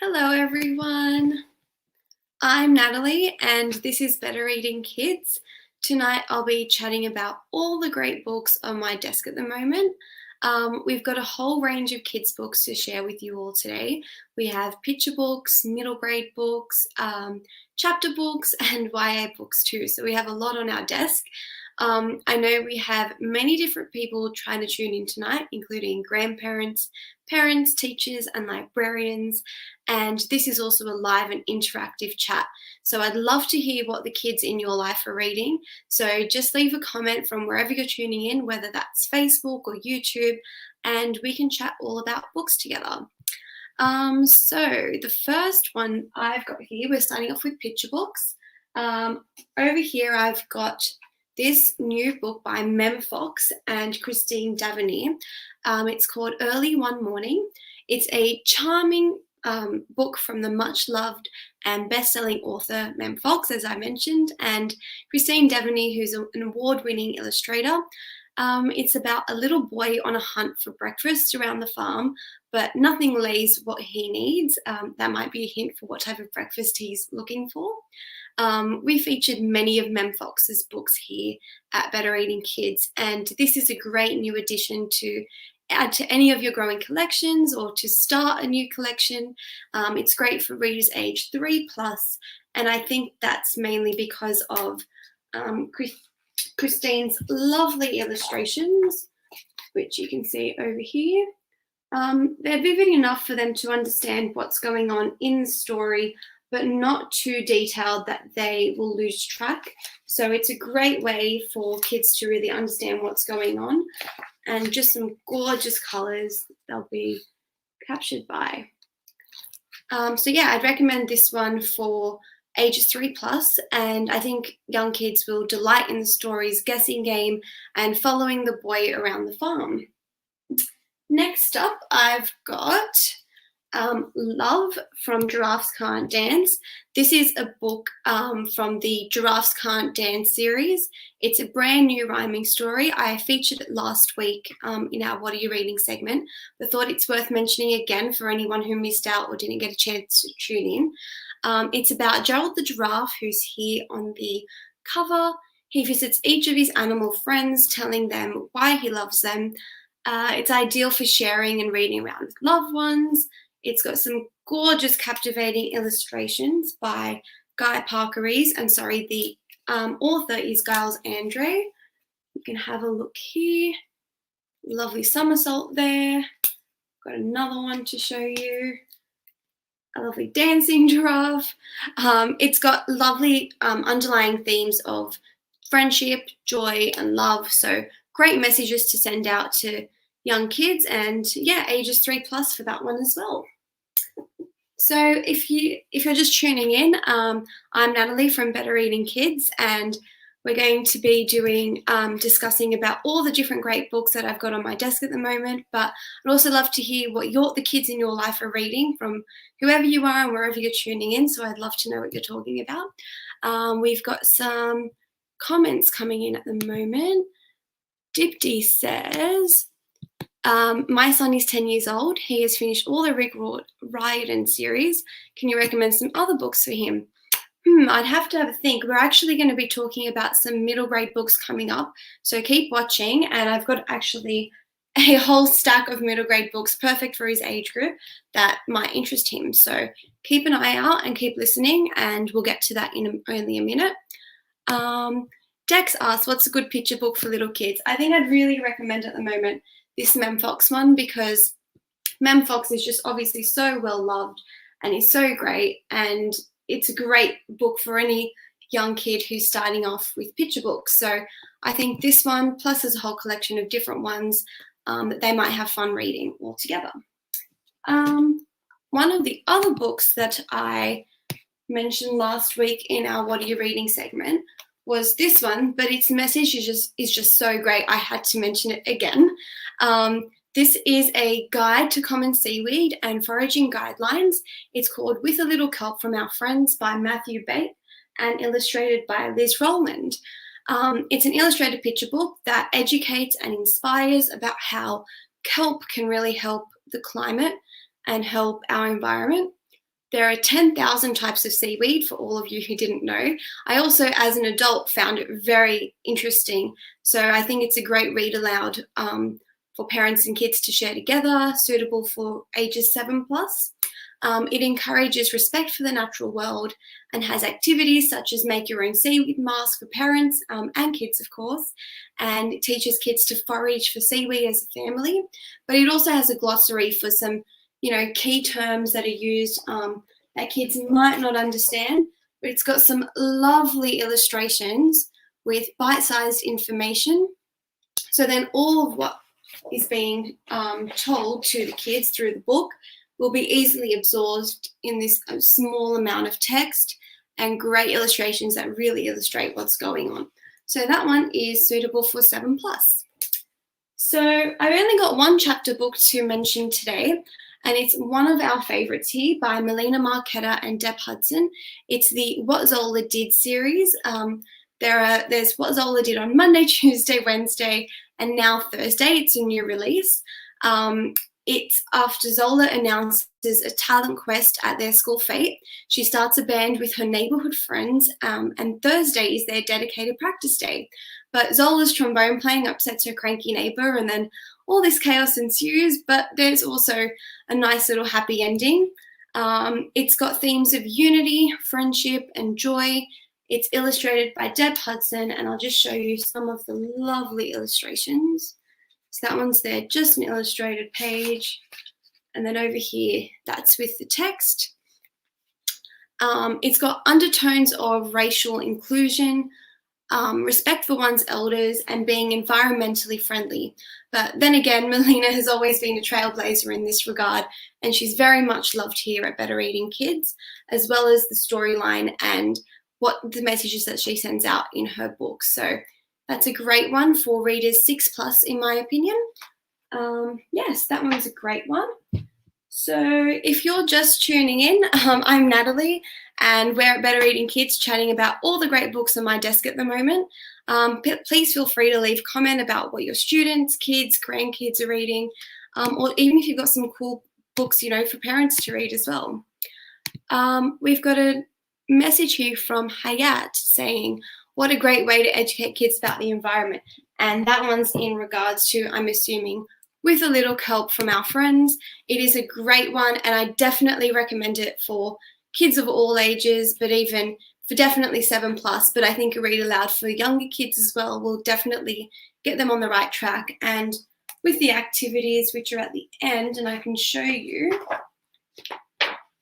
Hello everyone, I'm Natalie and this is Better Eating Kids. Tonight I'll be chatting about all the great books on my desk at the moment. We've got a whole range of kids books to share with you all today. We have picture books, middle grade books, chapter books and YA books too, so we have a lot on our desk. I know we have many different people trying to tune in tonight, including grandparents, parents, teachers, and librarians. And this is also a live and interactive chat. So I'd love to hear what the kids in your life are reading. So just leave a comment from wherever you're tuning in, whether that's Facebook or YouTube, and we can chat all about books together. So the first one I've got here, we're starting off with picture books. Over here I've got this new book by Mem Fox and Christine Daveny. It's called Early One Morning. It's a charming book from the much loved and best-selling author Mem Fox, as I mentioned, and Christine Daveny, who's an award-winning illustrator. It's about a little boy on a hunt for breakfast around the farm, but nothing lays what he needs. That might be a hint for what type of breakfast he's looking for. We featured many of Mem Fox's books here at Better Eating Kids, and this is a great new addition to add to any of your growing collections or to start a new collection. It's great for readers age 3+, and I think that's mainly because of Christine's lovely illustrations, which you can see over here. They're vivid enough for them to understand what's going on in the story, but not too detailed that they will lose track. So it's a great way for kids to really understand what's going on, and just some gorgeous colors they'll be captured by. So yeah, I'd recommend this one for ages 3+, and I think young kids will delight in the story's guessing game and following the boy around the farm. Next up, I've got Love from Giraffes Can't Dance. This is a book from the Giraffes Can't Dance series. It's a brand new rhyming story. I featured it last week in our What Are You Reading segment, but thought it's worth mentioning again for anyone who missed out or didn't get a chance to tune in. It's about Gerald the Giraffe, who's here on the cover. He visits each of his animal friends, telling them why he loves them. It's ideal for sharing and reading around with loved ones. It's got some gorgeous, captivating illustrations by Guy Parkeries, and sorry, the author is Giles Andre. You can have a look here. Lovely somersault there. Got another one to show you. A lovely dancing giraffe. It's got lovely underlying themes of friendship, joy, and love. So great messages to send out to young kids, and yeah, ages 3+ for that one as well. So if you're just tuning in, I'm Natalie from Better Eating Kids, and we're going to be doing discussing about all the different great books that I've got on my desk at the moment. But I'd also love to hear what the kids in your life are reading, from whoever you are and wherever you're tuning in. So I'd love to know what you're talking about. We've got some comments coming in at the moment. Dipti says, my son is 10 years old. He has finished all the Rick Riordan series. Can you recommend some other books for him? I'd have to have a think. We're actually going to be talking about some middle grade books coming up, so keep watching. And I've got actually a whole stack of middle grade books perfect for his age group that might interest him. So keep an eye out and keep listening, and we'll get to that in only a minute. Dex asks, what's a good picture book for little kids? I think I'd really recommend at the moment this Mem Fox one, because Mem Fox is just obviously so well loved and is so great, and it's a great book for any young kid who's starting off with picture books. So I think this one, plus there's a whole collection of different ones that they might have fun reading all together. One of the other books that I mentioned last week in our What Are You Reading segment was this one, but its message is just so great. I had to mention it again. This is a guide to common seaweed and foraging guidelines. It's called With a Little Kelp from Our Friends by Matthew Bate and illustrated by Liz Rowland. It's an illustrated picture book that educates and inspires about how kelp can really help the climate and help our environment. There are 10,000 types of seaweed, for all of you who didn't know. I also, as an adult, found it very interesting. So I think it's a great read aloud for parents and kids to share together, suitable for ages 7+. It encourages respect for the natural world and has activities such as make your own seaweed mask for parents and kids, of course, and it teaches kids to forage for seaweed as a family. But it also has a glossary for some, key terms that are used that kids might not understand. But it's got some lovely illustrations with bite-sized information. So then all of what is being told to the kids through the book will be easily absorbed in this small amount of text and great illustrations that really illustrate what's going on. So that one is suitable for 7+. So I've only got one chapter book to mention today, and it's one of our favorites here by Melina Marchetta and Deb Hudson. It's the What Zola Did series. There's What Zola Did on Monday, Tuesday, Wednesday, and now Thursday. It's a new release. It's after Zola announces a talent quest at their school fete. She starts a band with her neighborhood friends, and Thursday is their dedicated practice day. But Zola's trombone playing upsets her cranky neighbor, and then all this chaos ensues, but there's also a nice little happy ending. It's got themes of unity, friendship, and joy. It's illustrated by Deb Hudson, and I'll just show you some of the lovely illustrations. So that one's there, just an illustrated page. And then over here, that's with the text. It's got undertones of racial inclusion, respect for one's elders, and being environmentally friendly. But then again, Melina has always been a trailblazer in this regard, and she's very much loved here at Better Reading Kids, as well as the storyline and what the messages that she sends out in her books. So that's a great one for readers 6+, in my opinion. Yes, that one's a great one. So if you're just tuning in, I'm Natalie, and we're at Better Reading Kids chatting about all the great books on my desk at the moment. Please feel free to leave a comment about what your students, kids, grandkids are reading, or even if you've got some cool books, for parents to read as well. We've got a message here from Hayat saying, what a great way to educate kids about the environment. And that one's in regards to, I'm assuming, with a little help from our friends. It is a great one, and I definitely recommend it for kids of all ages, but even for definitely 7+. But I think a read aloud for younger kids as well will definitely get them on the right track. And with the activities, which are at the end, and I can show you,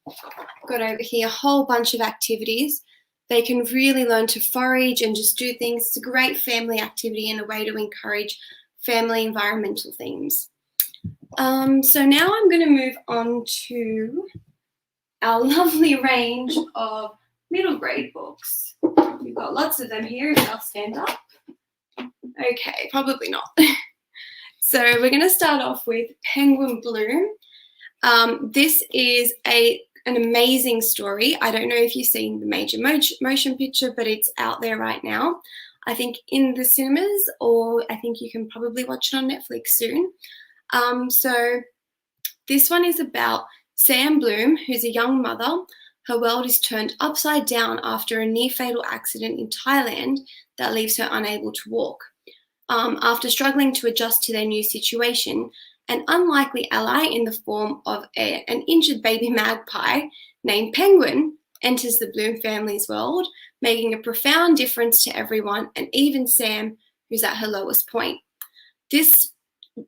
I've got over here a whole bunch of activities. They can really learn to forage and just do things. It's a great family activity and a way to encourage family environmental themes. So now I'm going to move on to our lovely range of middle grade books. We've got lots of them here, if I'll stand up. Okay, probably not. So we're going to start off with Penguin Bloom. This is an amazing story. I don't know if you've seen the major motion picture, but it's out there right now. I think in the cinemas, or I think you can probably watch it on Netflix soon. So this one is about Sam Bloom, who's a young mother. Her world is turned upside down after a near-fatal accident in Thailand that leaves her unable to walk. After struggling to adjust to their new situation, an unlikely ally in the form of an injured baby magpie named Penguin enters the Bloom family's world, making a profound difference to everyone, and even Sam, who's at her lowest point. This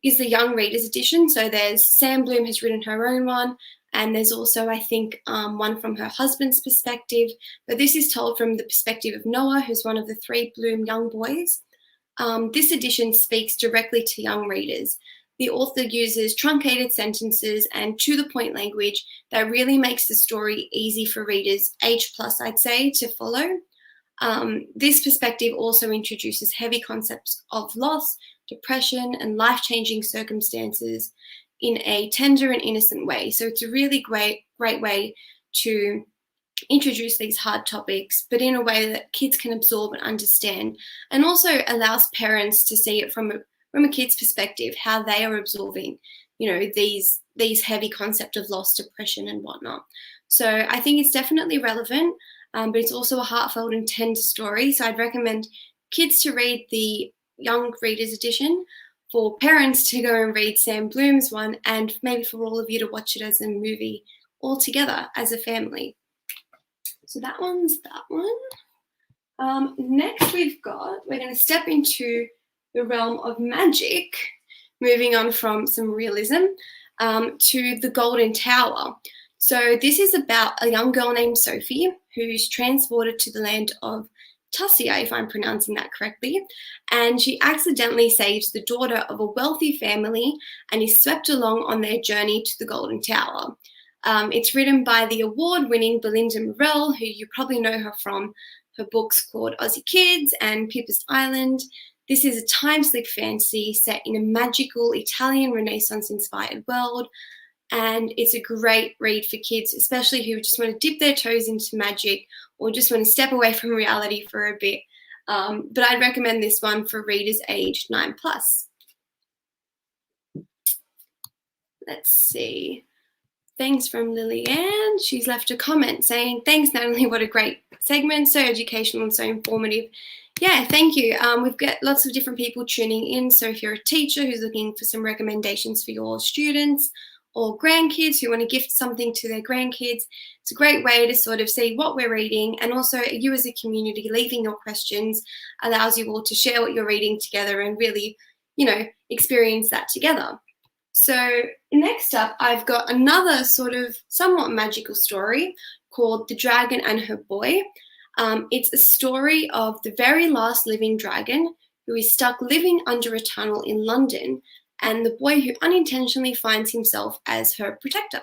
is the young readers edition, so there's Sam Bloom has written her own one, and there's also, I think, one from her husband's perspective, but this is told from the perspective of Noah, who's one of the 3 Bloom young boys. This edition speaks directly to young readers. The author uses truncated sentences and to-the-point language that really makes the story easy for readers, age+, I'd say, to follow. This perspective also introduces heavy concepts of loss, depression, and life-changing circumstances in a tender and innocent way. So it's a really great way to introduce these hard topics, but in a way that kids can absorb and understand, and also allows parents to see it from a kid's perspective, how they are absorbing, these heavy concepts of loss, depression, and whatnot. So I think it's definitely relevant, but it's also a heartfelt and tender story. So I'd recommend kids to read the Young Readers Edition, for parents to go and read Sam Bloom's one, and maybe for all of you to watch it as a movie all together as a family. So that one's that one. Next we're going to step into the realm of magic, moving on from some realism to the Golden Tower. So this is about a young girl named Sophie who's transported to the land of Tussia, if I'm pronouncing that correctly, and she accidentally saves the daughter of a wealthy family and is swept along on their journey to the Golden Tower. It's written by the award-winning Belinda Morell, who you probably know her from her books called Aussie Kids and Pippa's Island. This is a time-slip fantasy set in a magical Italian Renaissance-inspired world, and it's a great read for kids, especially who just want to dip their toes into magic or just want to step away from reality for a bit. But I'd recommend this one for readers aged 9+. Let's see. Thanks from Lillian. She's left a comment saying, thanks, Natalie, what a great segment, so educational and so informative. Yeah, thank you. We've got lots of different people tuning in, so if you're a teacher who's looking for some recommendations for your students, or grandkids who want to gift something to their grandkids, it's a great way to sort of see what we're reading, and also you as a community leaving your questions allows you all to share what you're reading together and really, experience that together. So next up, I've got another sort of somewhat magical story called The Dragon and Her Boy. It's a story of the very last living dragon who is stuck living under a tunnel in London, and the boy who unintentionally finds himself as her protector.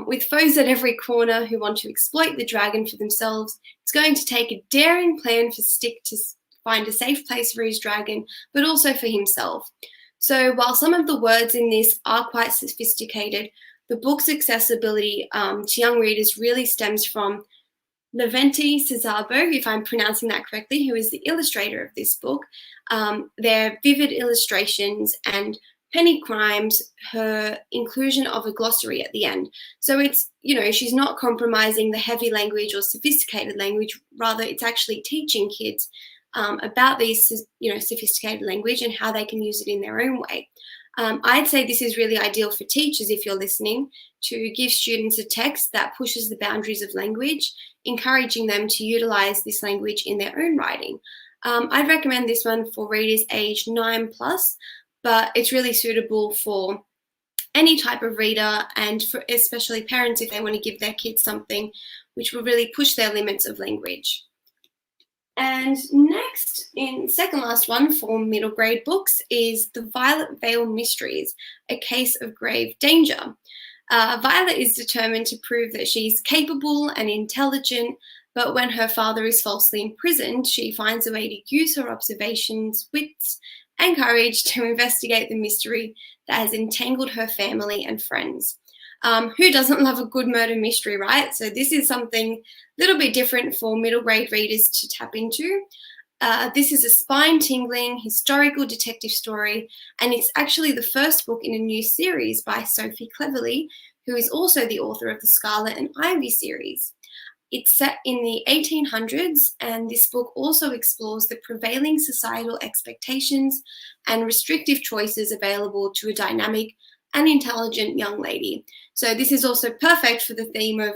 With foes at every corner who want to exploit the dragon for themselves, it's going to take a daring plan for Stick to find a safe place for his dragon, but also for himself. So while some of the words in this are quite sophisticated, the book's accessibility to young readers really stems from Leventi Cesarbo, if I'm pronouncing that correctly, who is the illustrator of this book. Their vivid illustrations and Penny Crimes, her inclusion of a glossary at the end. So it's, she's not compromising the heavy language or sophisticated language. Rather, it's actually teaching kids about these, sophisticated language and how they can use it in their own way. I'd say this is really ideal for teachers, if you're listening, to give students a text that pushes the boundaries of language, encouraging them to utilize this language in their own writing. I'd recommend this one for readers aged 9+, but it's really suitable for any type of reader, and for especially parents if they want to give their kids something which will really push their limits of language. And next, in second last one for middle grade books, is The Violet Veil Mysteries, A Case of Grave Danger. Violet is determined to prove that she's capable and intelligent, but when her father is falsely imprisoned, she finds a way to use her observations, wits, and courage to investigate the mystery that has entangled her family and friends. Who doesn't love a good murder mystery, right? So this is something a little bit different for middle grade readers to tap into. This is a spine-tingling historical detective story, and it's actually the first book in a new series by Sophie Cleverly, who is also the author of the Scarlet and Ivy series. It's set in the 1800s, and this book also explores the prevailing societal expectations and restrictive choices available to a dynamic and intelligent young lady. So this is also perfect for the theme of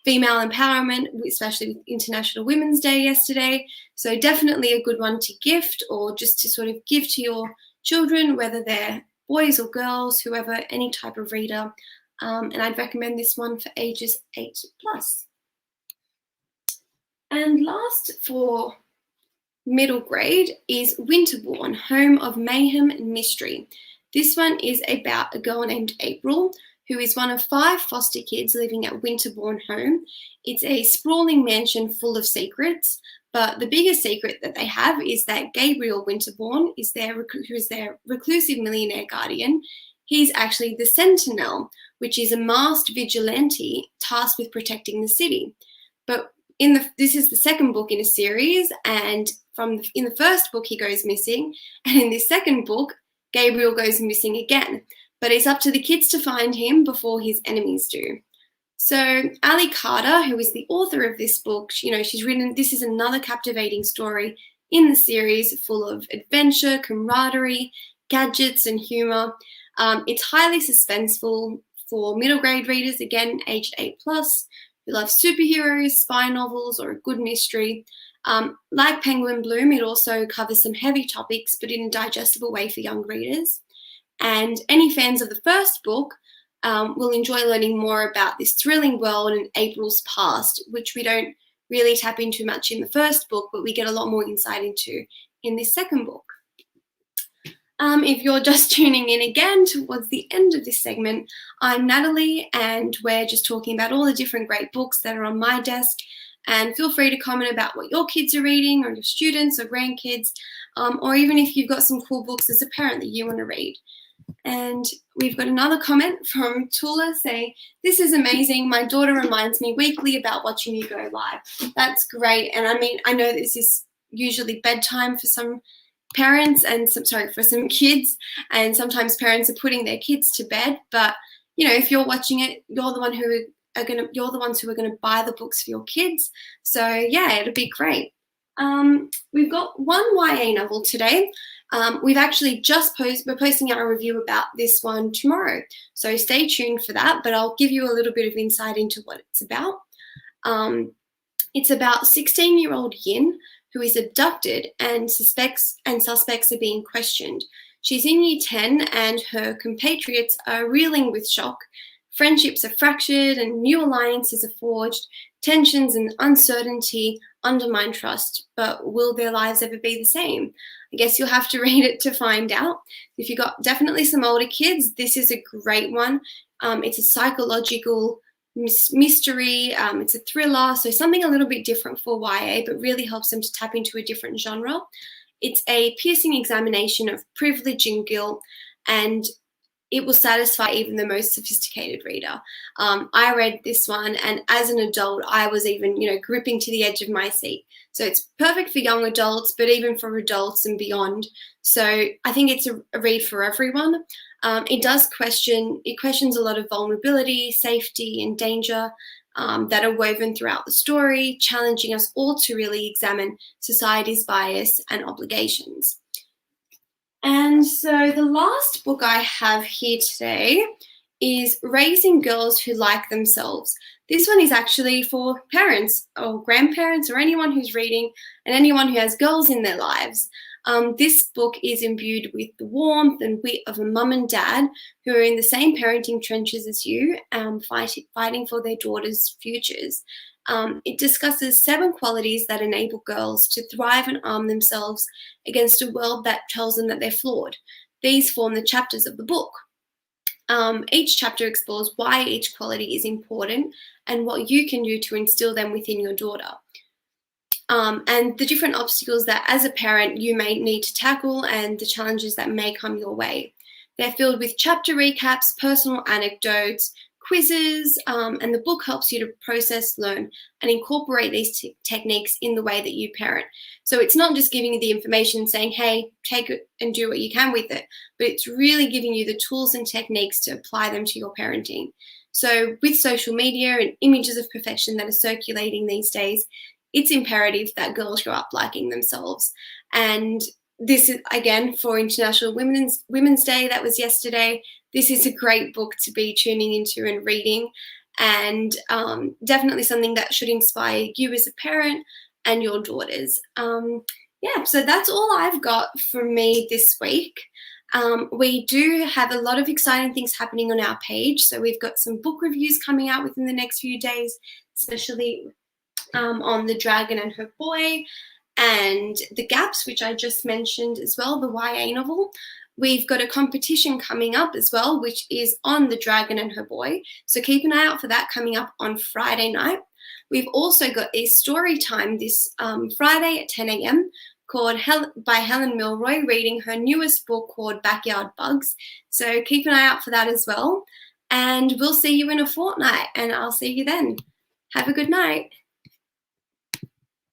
female empowerment, especially with International Women's Day yesterday. So definitely a good one to gift, or just to sort of give to your children, whether they're boys or girls, whoever, any type of reader. And I'd recommend this one for ages 8+. And last for middle grade is Winterbourne, Home of Mayhem and Mystery. This one is about a girl named April, who is one of 5 foster kids living at Winterbourne Home. It's a sprawling mansion full of secrets, but the biggest secret that they have is that Gabriel Winterbourne who is their reclusive millionaire guardian. He's actually the Sentinel, which is a masked vigilante tasked with protecting the city. But this is the second book in a series, and in the first book he goes missing, and in this second book Gabriel goes missing again. But it's up to the kids to find him before his enemies do. So Ali Carter, who is the author of this book, she's written, this is another captivating story in the series, full of adventure, camaraderie, gadgets, and humor. It's highly suspenseful for middle grade readers, again, aged 8+, who love superheroes, spy novels, or a good mystery. Like Penguin Bloom, it also covers some heavy topics, but in a digestible way for young readers. And any fans of the first book will enjoy learning more about this thrilling world and April's past, which we don't really tap into much in the first book, but we get a lot more insight into in this second book. If you're just tuning in again towards the end of this segment, I'm Natalie, and we're just talking about all the different great books that are on my desk. And feel free to comment about what your kids are reading, or your students or grandkids, or even if you've got some cool books as a parent that you want to read. And we've got another comment from Tula saying, "This is amazing. My daughter reminds me weekly about watching you go live." That's great. And I mean, I know this is usually bedtime for some parents and for some kids, and sometimes parents are putting their kids to bed. But if you're watching it, you're the ones who are gonna buy the books for your kids. So yeah, it'll be great. We've got one YA novel today. We've actually we're posting our review about this one tomorrow, so stay tuned for that, but I'll give you a little bit of insight into what it's about. It's about 16-year-old Yin, who is abducted, and suspects are being questioned. She's in year 10, and her compatriots are reeling with shock. Friendships are fractured and new alliances are forged. Tensions and uncertainty undermine trust, but will their lives ever be the same? I guess you'll have to read it to find out. If you've got definitely some older kids, this is a great one. It's a psychological mystery, it's a thriller, so something a little bit different for YA, but really helps them to tap into a different genre. It's a piercing examination of privilege and guilt, and it will satisfy even the most sophisticated reader. I read this one, and as an adult, I was even, gripping to the edge of my seat. So it's perfect for young adults, but even for adults and beyond. So I think it's a read for everyone. It questions a lot of vulnerability, safety, and danger that are woven throughout the story, challenging us all to really examine society's bias and obligations. And so the last book I have here today is Raising Girls Who Like Themselves. This one is actually for parents or grandparents or anyone who's reading and anyone who has girls in their lives. This book is imbued with the warmth and wit of a mum and dad who are in the same parenting trenches as you, fighting for their daughters' futures. It discusses 7 qualities that enable girls to thrive and arm themselves against a world that tells them that they're flawed. These form the chapters of the book. Each chapter explores why each quality is important and what you can do to instill them within your daughter. And the different obstacles that as a parent you may need to tackle and the challenges that may come your way. They're filled with chapter recaps, personal anecdotes, quizzes, and the book helps you to process, learn, and incorporate these techniques in the way that you parent. So it's not just giving you the information and saying, hey, take it and do what you can with it, but it's really giving you the tools and techniques to apply them to your parenting. So with social media and images of perfection that are circulating these days, it's imperative that girls grow up liking themselves. And this is, again, for International Women's Day, that was yesterday. This is a great book to be tuning into and reading, and definitely something that should inspire you as a parent and your daughters. So that's all I've got for me this week. We do have a lot of exciting things happening on our page. So we've got some book reviews coming out within the next few days, especially on The Dragon and Her Boy and The Gaps, which I just mentioned as well, the YA novel. We've got a competition coming up as well, which is on The Dragon and Her Boy. So keep an eye out for that coming up on Friday night. We've also got a story time this Friday at 10 a.m. by Helen Milroy, reading her newest book called Backyard Bugs. So keep an eye out for that as well. And we'll see you in a fortnight, and I'll see you then. Have a good night.